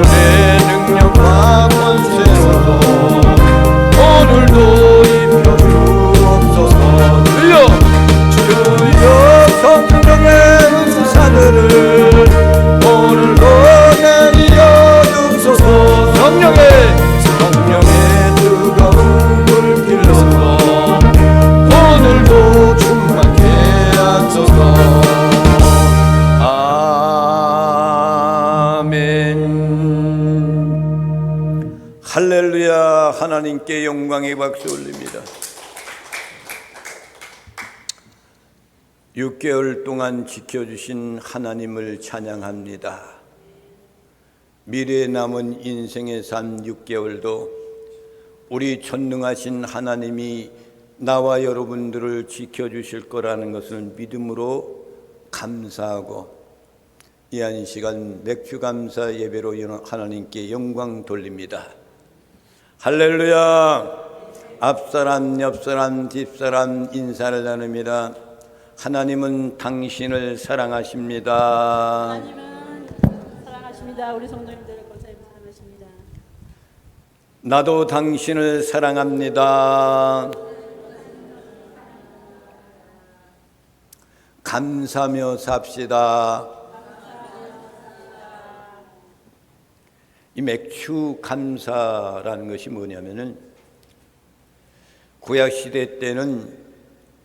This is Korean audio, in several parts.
하늘의 능력과 권세로 오늘도 입혀 주옵소서. 주여 성령의 은사들을 오늘도 내려 주소서. 성령의 뜨거운 불길로 오늘도 충만케 하소서. 아멘. 할렐루야. 하나님께 영광의 박수 올립니다. 6개월 동안 지켜주신 하나님을 찬양합니다. 미래에 남은 인생의 삶 6개월도 우리 전능하신 하나님이 나와 여러분들을 지켜주실 거라는 것을 믿음으로 감사하고, 이 한 시간 맥주감사 예배로 하나님께 영광 돌립니다. 할렐루야. 앞사람 옆사람 뒷사람 인사를 나눕니다. 하나님은 당신을 사랑하십니다. 하나님은 사랑하십니다. 우리 성도님들을 감사히 사랑하십니다. 나도 당신을 사랑합니다. 감사하며 삽시다. 이 맥주 감사라는 것이 뭐냐면은, 구약 시대 때는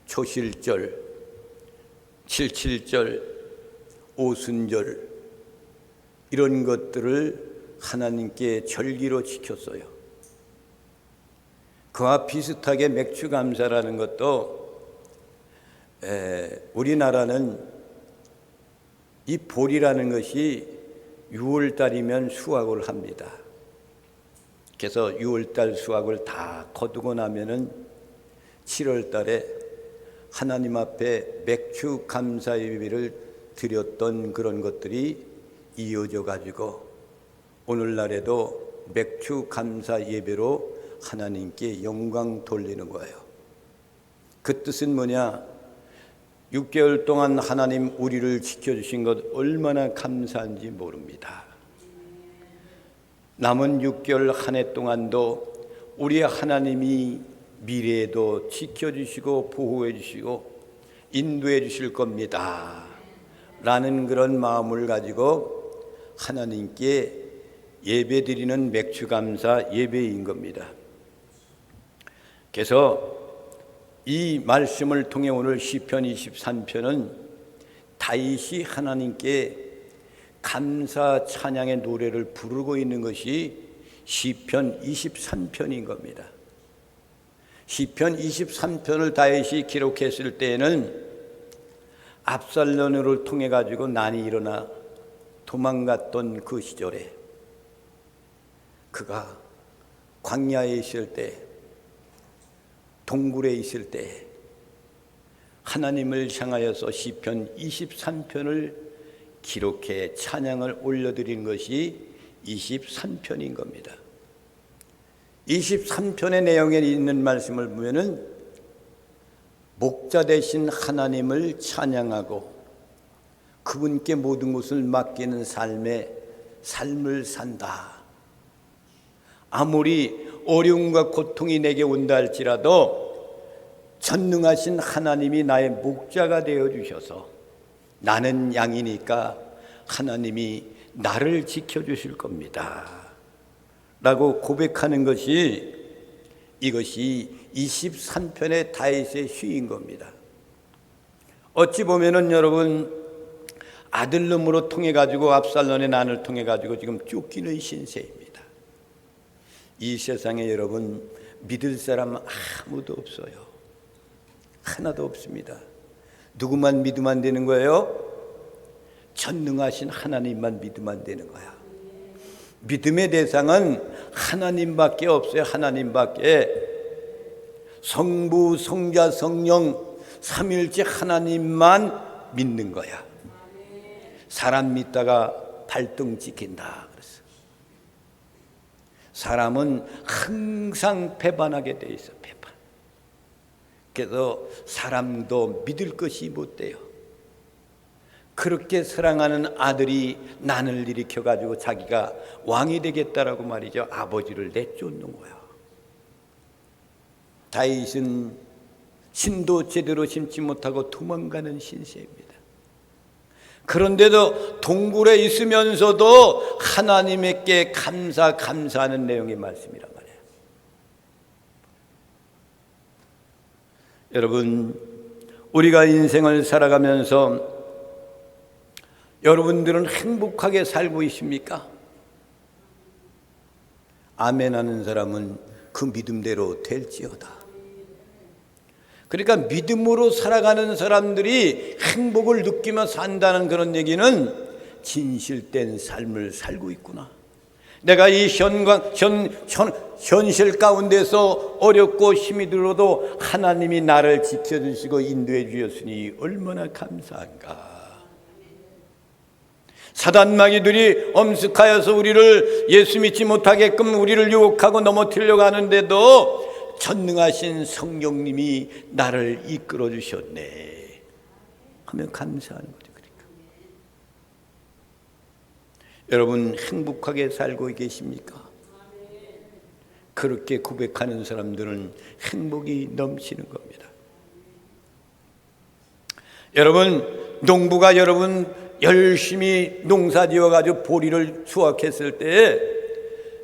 초실절, 칠칠절, 오순절 이런 것들을 하나님께 절기로 지켰어요. 그와 비슷하게 맥주 감사라는 것도 우리나라는 이 볼이라는 것이 6월달이면 수확을 합니다. 그래서 6월달 수확을 다 거두고 나면은 7월달에 하나님 앞에 맥주 감사 예배를 드렸던 그런 것들이 이어져 가지고 오늘날에도 맥주 감사 예배로 하나님께 영광 돌리는 거예요. 그 뜻은 뭐냐? 6개월 동안 하나님 우리를 지켜주신 것 얼마나 감사한지 모릅니다. 남은 6개월 한 해 동안도 우리 하나님이 미래에도 지켜주시고 보호해 주시고 인도해 주실 겁니다 라는 그런 마음을 가지고 하나님께 예배드리는 맥주감사 예배인 겁니다. 그래서 이 말씀을 통해 오늘 시편 23편은 다윗이 하나님께 감사 찬양의 노래를 부르고 있는 것이 시편 23편인 겁니다. 시편 23편을 다윗이 기록했을 때에는 압살롬을 통해 가지고 난이 일어나 도망갔던 그 시절에, 그가 광야에 있을 때, 동굴에 있을 때 하나님을 향하여서 시편 23편을 기록해 찬양을 올려드린 것이 23편인 겁니다. 23편의 내용에 있는 말씀을 보면은 목자 되신 하나님을 찬양하고 그분께 모든 것을 맡기는 삶을 산다. 아무리 어려움과 고통이 내게 온다 할지라도 전능하신 하나님이 나의 목자가 되어 주셔서 나는 양이니까 하나님이 나를 지켜주실 겁니다 라고 고백하는 것이, 이것이 23편의 다윗의 시인 겁니다. 어찌 보면은 여러분, 아들놈으로 통해 가지고 압살롬의 난을 통해 가지고 지금 쫓기는 신세입니다. 이 세상에 여러분 믿을 사람 아무도 없어요. 하나도 없습니다. 누구만 믿으면 안 되는 거예요? 전능하신 하나님만 믿으면 안 되는 거야. 믿음의 대상은 하나님밖에 없어요. 하나님밖에. 성부, 성자, 성령 삼위일체 하나님만 믿는 거야. 사람 믿다가 발등 찍힌다 그랬어. 사람은 항상 배반하게 돼 있어. 배반. 그래서 사람도 믿을 것이 못 돼요. 그렇게 사랑하는 아들이 난을 일으켜가지고 자기가 왕이 되겠다라고 말이죠. 아버지를 내쫓는 거야. 다윗은 신도 제대로 심지 못하고 도망가는 신세입니다. 그런데도 동굴에 있으면서도 하나님께 감사하는 내용의 말씀이란 말이에요. 여러분, 우리가 인생을 살아가면서 여러분들은 행복하게 살고 있습니까? 아멘 하는 사람은 그 믿음대로 될지어다. 그러니까 믿음으로 살아가는 사람들이 행복을 느끼며 산다는 그런 얘기는 진실된 삶을 살고 있구나. 내가 이 현실 가운데서 어렵고 힘이 들어도 하나님이 나를 지켜주시고 인도해 주셨으니 얼마나 감사한가. 사단마귀들이 엄습하여서 우리를 예수 믿지 못하게끔 우리를 유혹하고 넘어뜨리려고 하는데도 전능하신 성령님이 나를 이끌어 주셨네 하면 감사하는 거죠. 그러니까 여러분, 행복하게 살고 계십니까? 그렇게 고백하는 사람들은 행복이 넘치는 겁니다. 여러분, 농부가 열심히 농사 지어가지고 보리를 수확했을 때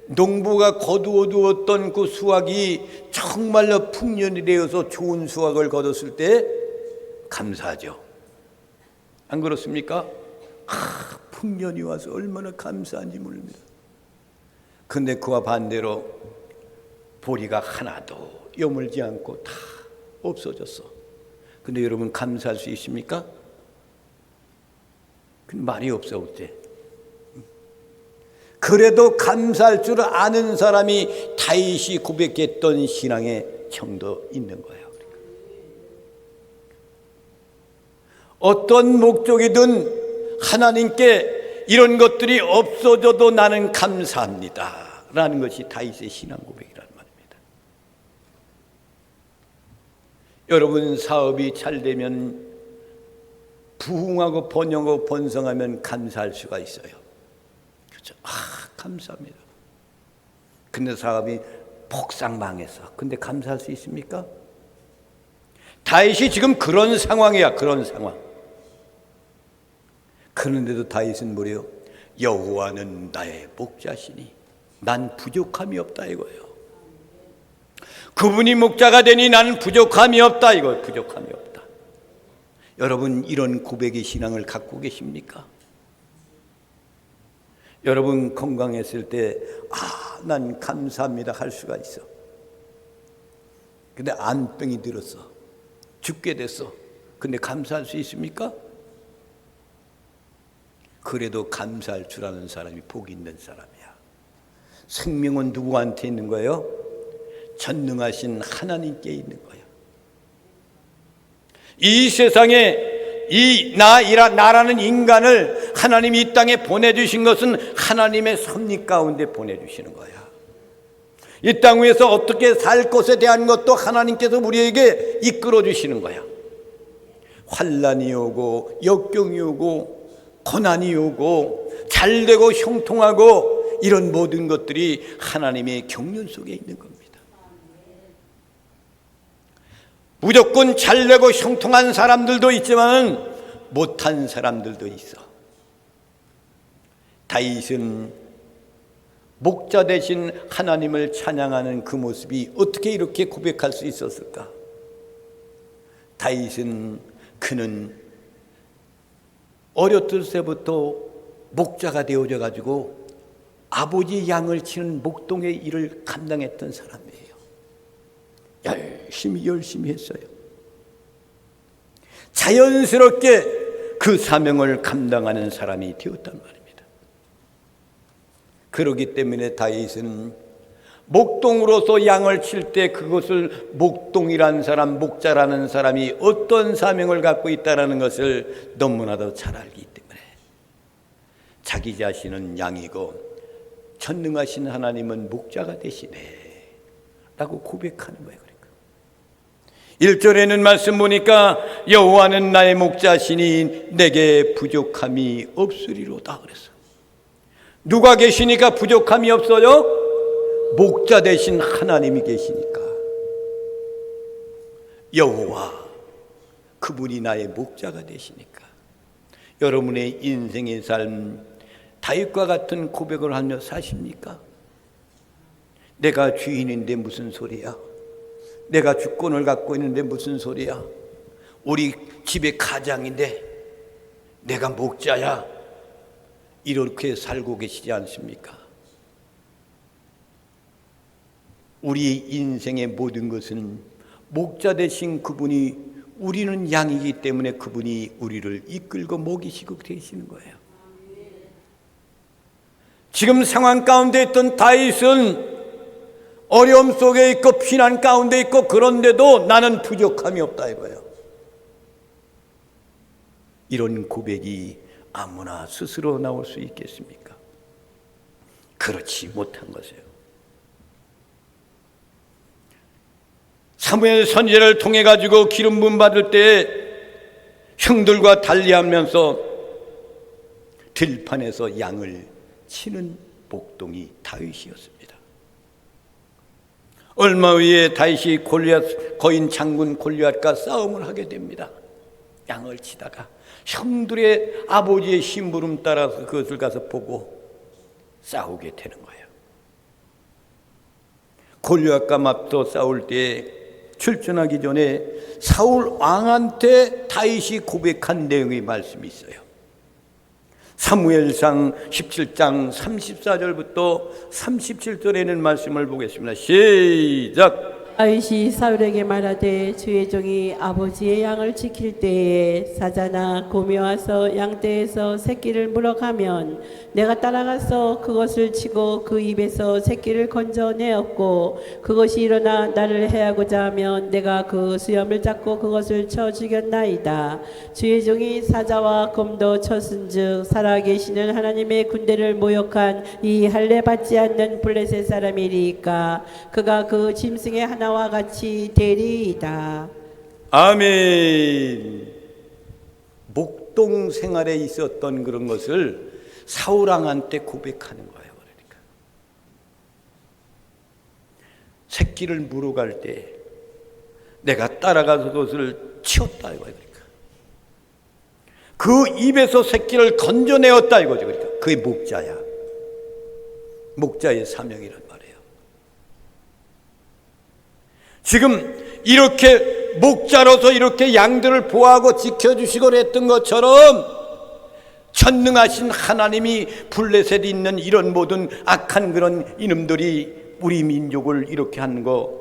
농부가 거두어두었던 그 수확이 정말로 풍년이 되어서 좋은 수확을 거뒀을 때 감사하죠. 안 그렇습니까? 풍년이 와서 얼마나 감사한지 모릅니다. 근데 그와 반대로 보리가 하나도 여물지 않고 다 없어졌어. 근데 여러분, 감사할 수 있습니까? 말이 없어. 어째? 그래도 감사할 줄 아는 사람이 다윗이 고백했던 신앙의 정도 있는 거예요. 어떤 목적이든 하나님께 이런 것들이 없어져도 나는 감사합니다 라는 것이 다윗의 신앙 고백이라는 말입니다. 여러분, 사업이 잘 되면, 부흥하고 번영하고 번성하면 감사할 수가 있어요. 그렇죠? 감사합니다. 근데 사업이 폭삭 망했어. 근데 감사할 수 있습니까? 다윗이 지금 그런 상황이야. 그런 상황. 그런데도 다윗은 뭐래요? 여호와는 나의 목자시니 난 부족함이 없다 이거예요. 그분이 목자가 되니 나는 부족함이 없다 이거예요. 부족함이 없다. 여러분, 이런 고백의 신앙을 갖고 계십니까? 여러분, 건강했을 때 난 감사합니다 할 수가 있어. 근데 안병이 들었어. 죽게 됐어. 근데 감사할 수 있습니까? 그래도 감사할 줄 아는 사람이 복 있는 사람이야. 생명은 누구한테 있는 거예요? 전능하신 하나님께 있는 거예요. 이 세상에 나라는 인간을 하나님이 이 땅에 보내주신 것은 하나님의 섭리 가운데 보내주시는 거야. 이 땅 위에서 어떻게 살 것에 대한 것도 하나님께서 우리에게 이끌어 주시는 거야. 환난이 오고 역경이 오고 고난이 오고 잘되고 형통하고 이런 모든 것들이 하나님의 경륜 속에 있는 겁니다. 무조건 잘되고 형통한 사람들도 있지만 못한 사람들도 있어. 다윗은 목자 대신 하나님을 찬양하는 그 모습이 어떻게 이렇게 고백할 수 있었을까? 다윗은 그는 어렸을 때부터 목자가 되어져 가지고 아버지 양을 치는 목동의 일을 감당했던 사람이에요. 열심히 했어요. 자연스럽게 그 사명을 감당하는 사람이 되었단 말입니다. 그렇기 때문에 다윗은 목동으로서 양을 칠 때 그것을 목동이라는 사람, 목자라는 사람이 어떤 사명을 갖고 있다는 것을 너무나도 잘 알기 때문에 자기 자신은 양이고 전능하신 하나님은 목자가 되시네 라고 고백하는 거예요. 그러니까 1절에는 말씀 보니까 여호와는 나의 목자시니 내게 부족함이 없으리로다 그랬어. 누가 계시니까 부족함이 없어요? 목자 되신 하나님이 계시니까. 여호와, 그분이 나의 목자가 되시니까. 여러분의 인생의 삶 다윗과 같은 고백을 하며 사십니까? 내가 주인인데 무슨 소리야? 내가 주권을 갖고 있는데 무슨 소리야? 우리 집의 가장인데 내가 목자야. 이렇게 살고 계시지 않습니까? 우리 인생의 모든 것은 목자 되신 그분이, 우리는 양이기 때문에 그분이 우리를 이끌고 먹이시고 계시는 거예요. 지금 상황 가운데 있던 다윗은 어려움 속에 있고 피난 가운데 있고, 그런데도 나는 부족함이 없다 이거예요. 이런 고백이 아무나 스스로 나올 수 있겠습니까? 그렇지 못한 것이에요. 사무엘 선지자를 통해 가지고 기름 부음 받을 때 형들과 달리하면서 들판에서 양을 치는 목동이 다윗이었습니다. 얼마 후에 다윗이 골리앗, 거인 장군 골리앗과 싸움을 하게 됩니다. 양을 치다가 형들의 아버지의 심부름 따라서 그것을 가서 보고 싸우게 되는 거예요. 골리앗과 맞서 싸울 때 출전하기 전에 사울 왕한테 다윗이 고백한 내용의 말씀이 있어요. 사무엘상 17장 34절부터 37절에는 말씀을 보겠습니다. 시작. 다윗이 사울에게 말하되 주의 종이 아버지의 양을 지킬 때에 사자나 곰이 와서 양떼에서 새끼를 물어가면 내가 따라가서 그것을 치고 그 입에서 새끼를 건져내었고, 그것이 일어나 나를 해하고자 하면 내가 그 수염을 잡고 그것을 쳐 죽였나이다. 주의 종이 사자와 곰도 쳤은즉 살아계시는 하나님의 군대를 모욕한 이 할례 받지 않는 블레셋 사람이리이까 그가 그 짐승의 하나와 같이 되리이다. 아멘. 목동 생활에 있었던 그런 것을 사울왕한테 고백하는 거예요. 그러니까 새끼를 물어갈 때 내가 따라가서 그것을 치웠다 이거예요. 그러니까 그 입에서 새끼를 건져내었다 이거죠. 그러니까 그게 목자야. 목자의 사명이란 말이에요. 지금 이렇게 목자로서 이렇게 양들을 보호하고 지켜주시고 했던 것처럼 전능하신 하나님이 블레셋에 있는 이런 모든 악한 그런 이놈들이 우리 민족을 이렇게 한 거,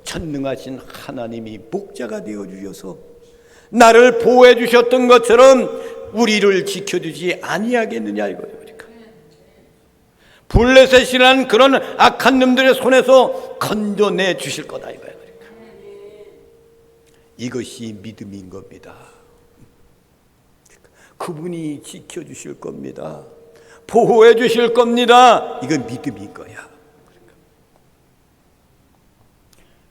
전능하신 하나님이 목자가 되어 주셔서 나를 보호해 주셨던 것처럼 우리를 지켜주지 아니하겠느냐 이거예요. 그러니까 블레셋이라는 그런 악한 놈들의 손에서 건져내 주실 거다 이거예요. 그러니까 이것이 믿음인 겁니다. 그분이 지켜주실 겁니다. 보호해 주실 겁니다. 이건 믿음인 거야.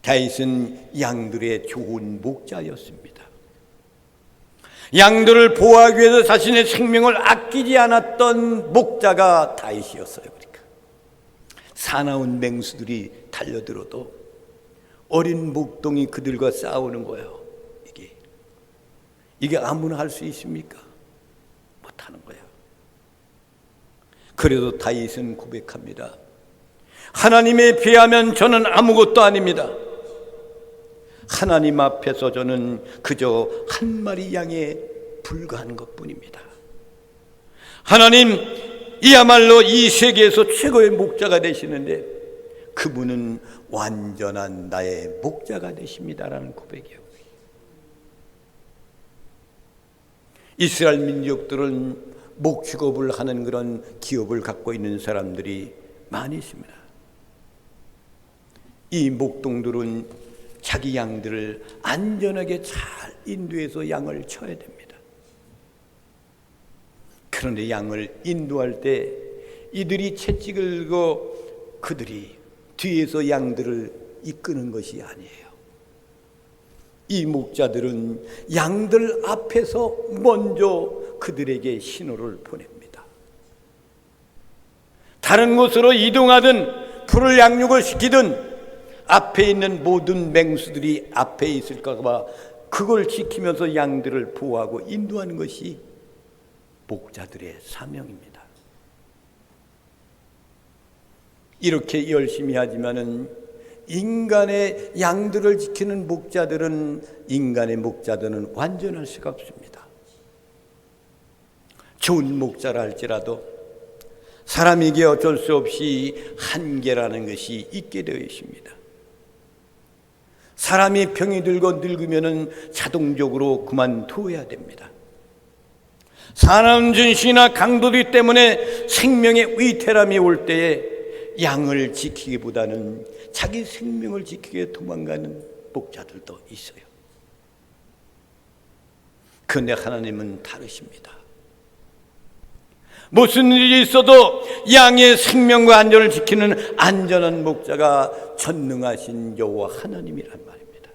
다윗은 양들의 좋은 목자였습니다. 양들을 보호하기 위해서 자신의 생명을 아끼지 않았던 목자가 다윗이었어요. 그러니까 사나운 맹수들이 달려들어도 어린 목동이 그들과 싸우는 거예요. 이게 아무나 할 수 있습니까? 못하는 거예요. 그래도 다윗은 고백합니다. 하나님에 비하면 저는 아무것도 아닙니다. 하나님 앞에서 저는 그저 한 마리 양에 불과한 것뿐입니다. 하나님, 이야말로 이 세계에서 최고의 목자가 되시는데 그분은 완전한 나의 목자가 되십니다라는 고백이에요. 이스라엘 민족들은 목축업을 하는 그런 기업을 갖고 있는 사람들이 많이 있습니다. 이 목동들은 자기 양들을 안전하게 잘 인도해서 양을 쳐야 됩니다. 그런데 양을 인도할 때 이들이 채찍을 들고 그들이 뒤에서 양들을 이끄는 것이 아니에요. 이 목자들은 양들 앞에서 먼저 그들에게 신호를 보냅니다. 다른 곳으로 이동하든 풀을 양육을 시키든 앞에 있는 모든 맹수들이 앞에 있을까 봐 그걸 지키면서 양들을 보호하고 인도하는 것이 목자들의 사명입니다. 이렇게 열심히 하지만은 인간의 양들을 지키는 인간의 목자들은 완전할 수가 없습니다. 좋은 목자라 할지라도 사람에게 어쩔 수 없이 한계라는 것이 있게 되어 있습니다. 사람이 병이 들고 늙으면 자동적으로 그만두어야 됩니다. 사람 준시나 강도들 때문에 생명의 위태람이 올 때에 양을 지키기보다는 자기 생명을 지키기 위해 도망가는 목자들도 있어요. 그런데 하나님은 다르십니다. 무슨 일이 있어도 양의 생명과 안전을 지키는 안전한 목자가 전능하신 여호와 하나님이란 말입니다.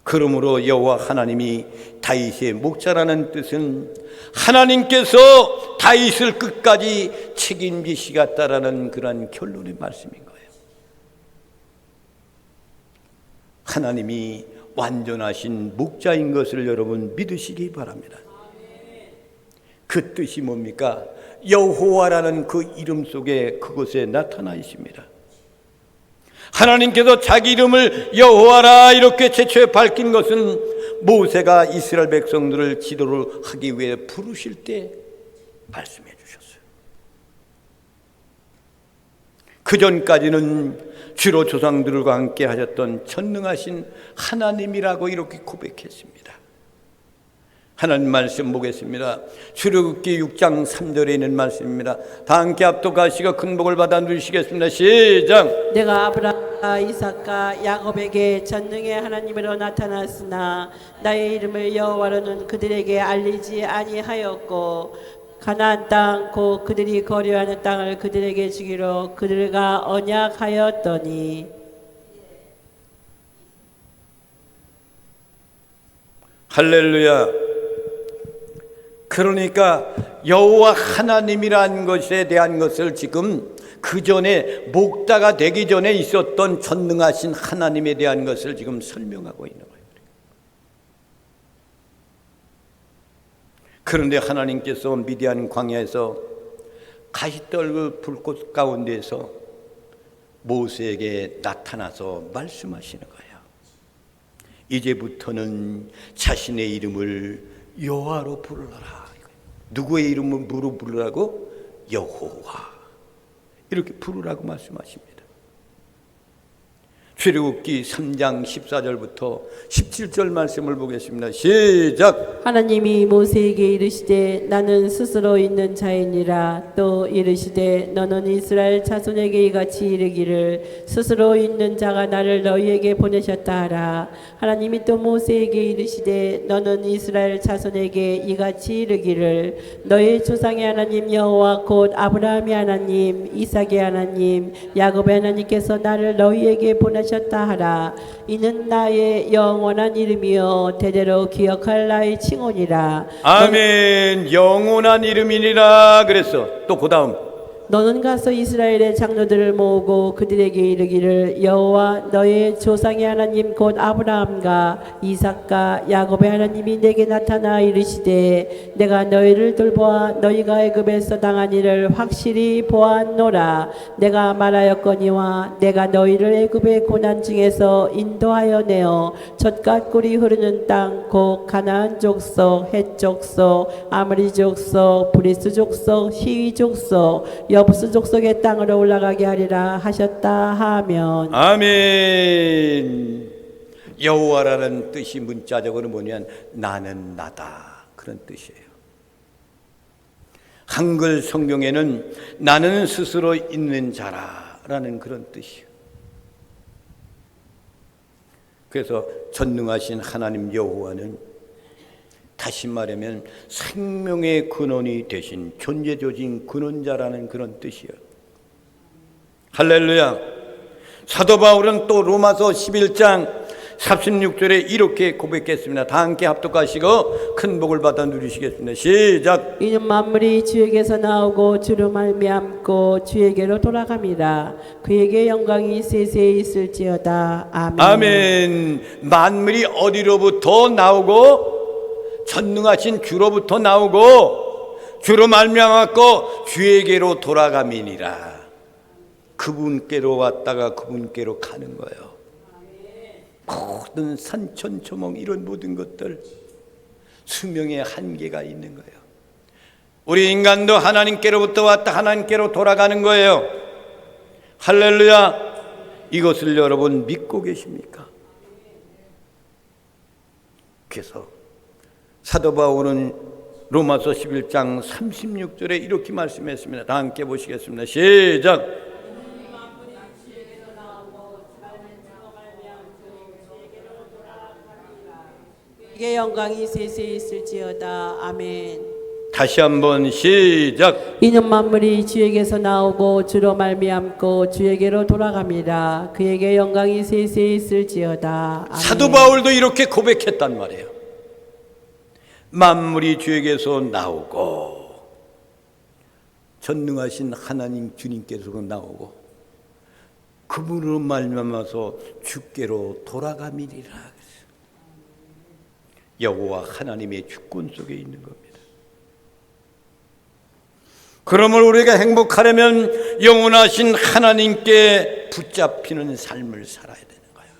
그러므로 여호와 하나님이 다윗의 목자라는 뜻은 하나님께서 다윗을 끝까지 책임지시겠다라는 그런 결론의 말씀인 거예요. 하나님이 완전하신 목자인 것을 여러분 믿으시기 바랍니다. 그 뜻이 뭡니까? 여호와라는 그 이름 속에 그곳에 나타나 있습니다. 하나님께서 자기 이름을 여호와라 이렇게 최초에 밝힌 것은 모세가 이스라엘 백성들을 지도를 하기 위해 부르실 때 말씀해 주셨어요. 그 전까지는 주로 조상들과 함께 하셨던 전능하신 하나님이라고 이렇게 고백했습니다. 하나님 말씀 보겠습니다. 출애굽기 6장 3절에 있는 말씀입니다. 다 함께 합독하시고 큰 복을 받아 누리시겠습니다. 시작. 내가 아브라함과 이삭과 야곱에게 전능의 하나님으로 나타났으나 나의 이름을 여호와로는 그들에게 알리지 아니하였고 가나안 땅 곧 그들이 거류하는 땅을 그들에게 주기로 그들과 언약하였더니. 할렐루야. 그러니까 여호와 하나님이라는 것에 대한 것을 지금 그 전에 목자가 되기 전에 있었던 전능하신 하나님에 대한 것을 지금 설명하고 있는 거예요. 그런데 하나님께서 미디안 광야에서 가시떨그 불꽃 가운데서 모세에게 나타나서 말씀하시는 거예요. 이제부터는 자신의 이름을 여호와로 부르라. 누구의 이름을 무로 부르라고? 여호와. 이렇게 부르라고 말씀하십니다. 출애굽기 3장 14절부터 17절 말씀을 보겠습니다. 시작. 하나님이 모세에게 이르시되 나는 스스로 있는 자이니라. 또 이르시되 너는 이스라엘 자손에게 이같이 이르기를 스스로 있는 자가 나를 너희에게 보내셨다 하라. 하나님이 또 모세에게 이르시되 너는 이스라엘 자손에게 이같이 이르기를 너희 조상의 하나님 여호와 곧 아브라함의 하나님 이삭의 하나님 야곱의 하나님께서 나를 너희에게 보내셨다 하라. 이는 나의 영원한 이름이요 대대로 기억할 나의 칭호니라. 아멘. 영원한 이름이니라 그랬어. 또 그 다음 너는 가서 이스라엘의 장로들을 모으고 그들에게 이르기를 여호와 너의 조상의 하나님 곧 아브라함과 이삭과 야곱의 하나님이 내게 나타나 이르시되 내가 너희를 돌보아 너희가 애굽에서 당한 일을 확실히 보았노라. 내가 말하였거니와 내가 너희를 애굽의 고난 중에서 인도하여 내어 젖과 꿀이 흐르는 땅 곧 가나안 족속 헷 족속 아므리 족속 브리스 족속 히위 족속 여부스 족속의 땅으로 올라가게 하리라 하셨다 하면. 아멘. 여호와라는 뜻이 문자적으로 뭐냐면 나는 나다 그런 뜻이에요. 한글 성경에는 나는 스스로 있는 자라라는 그런 뜻이에요. 그래서 전능하신 하나님 여호와는 다시 말하면 생명의 근원이 되신 존재조진 근원자라는 그런 뜻이에요. 할렐루야. 사도 바울은 또 로마서 11장 36절에 이렇게 고백했습니다. 다 함께 합독하시고 큰 복을 받아 누리시겠습니다. 시작. 이는 만물이 주에게서 나오고 주로 말미암고 주에게로 돌아갑니다. 그에게 영광이 세세히 있을지어다. 아멘. 아멘. 만물이 어디로부터 나오고 전능하신 주로부터 나오고 주로 말미암았고 주에게로 돌아감이니라. 그분께로 왔다가 그분께로 가는 거예요. 모든 산천초목 이런 모든 것들 수명의 한계가 있는 거예요. 우리 인간도 하나님께로부터 왔다 하나님께로 돌아가는 거예요. 할렐루야. 이것을 여러분 믿고 계십니까? 그래서 사도 바울은 로마서 11장 36절에 이렇게 말씀했습니다. 다 함께 보시겠습니다. 시작. 그에게 영광이 세세히 있을지어다. 아멘. 다시 한번 시작. 이는 만물이 주에게서 나오고 주로 말미암고 주에게로 돌아갑니다. 그에게 영광이 세세히 있을지어다. 아멘. 사도 바울도 이렇게 고백했단 말이에요. 만물이 주에게서 나오고 전능하신 하나님 주님께서 나오고 그분으로 말미암아서 주께로 돌아감이니라. 여호와 하나님의 주권 속에 있는 겁니다. 그러므로 우리가 행복하려면 영원하신 하나님께 붙잡히는 삶을 살아야 되는 거예요.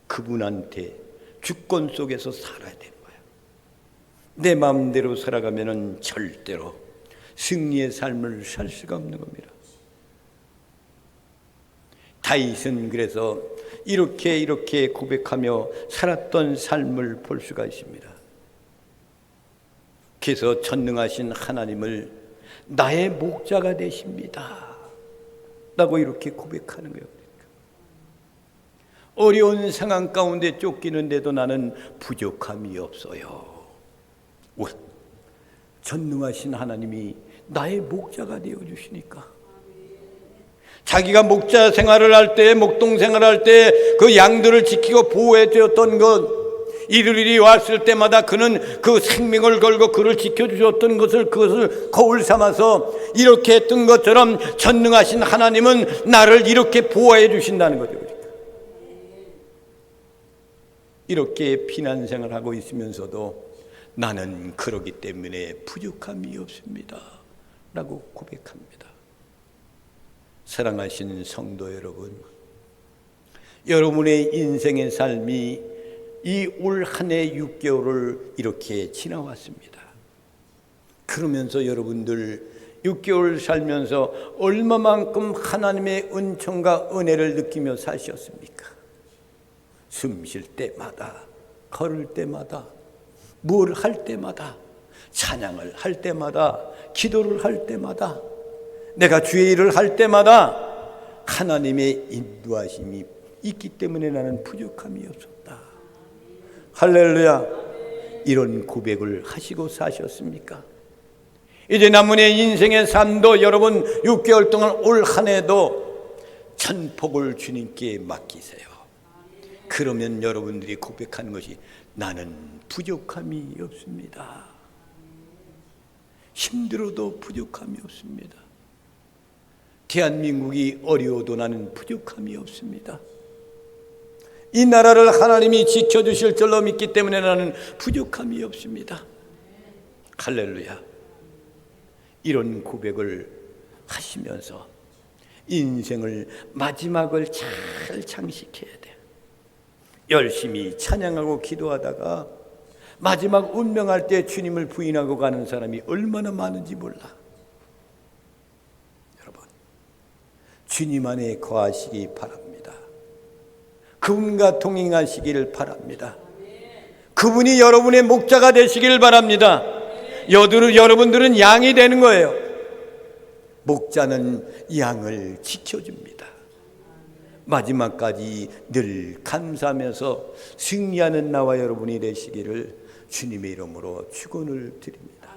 그분한테 주권 속에서 살아야 되는 거예요. 내 마음대로 살아가면 절대로 승리의 삶을 살 수가 없는 겁니다. 다윗은 그래서 이렇게 고백하며 살았던 삶을 볼 수가 있습니다. 그래서 전능하신 하나님을 나의 목자가 되십니다 라고 이렇게 고백하는 거예요. 어려운 상황 가운데 쫓기는데도 나는 부족함이 없어요. 왜? 전능하신 하나님이 나의 목자가 되어주시니까. 자기가 목자 생활을 할 때, 목동 생활을 할 때 그 양들을 지키고 보호해 주었던 것, 일일이 왔을 때마다 그는 그 생명을 걸고 그를 지켜주셨던 것을 그것을 거울 삼아서 이렇게 했던 것처럼 전능하신 하나님은 나를 이렇게 보호해 주신다는 거죠. 이렇게 피난 생활하고 있으면서도 나는 그러기 때문에 부족함이 없습니다 라고 고백합니다. 사랑하시는 성도 여러분, 여러분의 인생의 삶이 이 올 한 해 6개월을 이렇게 지나왔습니다. 그러면서 여러분들 6개월 살면서 얼마만큼 하나님의 은총과 은혜를 느끼며 사셨습니까? 숨 쉴 때마다, 걸을 때마다, 뭘 할 때마다, 찬양을 할 때마다, 기도를 할 때마다, 내가 주의 일을 할 때마다 하나님의 인도하심이 있기 때문에 나는 부족함이 없었다. 할렐루야. 이런 고백을 하시고 사셨습니까? 이제 남은 인생의 삶도 여러분 6개월 동안 올 한 해도 전폭을 주님께 맡기세요. 그러면 여러분들이 고백하는 것이 나는 부족함이 없습니다. 힘들어도 부족함이 없습니다. 대한민국이 어려워도 나는 부족함이 없습니다. 이 나라를 하나님이 지켜주실 줄로 믿기 때문에 나는 부족함이 없습니다. 할렐루야. 이런 고백을 하시면서 인생을 마지막을 잘 장식해야 돼요. 열심히 찬양하고 기도하다가 마지막 운명할 때 주님을 부인하고 가는 사람이 얼마나 많은지 몰라. 주님 안에 거하시기 바랍니다. 그분과 동행하시기를 바랍니다. 그분이 여러분의 목자가 되시길 바랍니다. 여러분들은 양이 되는 거예요. 목자는 양을 지켜줍니다. 마지막까지 늘 감사하면서 승리하는 나와 여러분이 되시기를 주님의 이름으로 축원을 드립니다.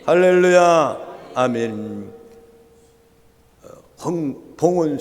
할렐루야. 아멘. 봉헌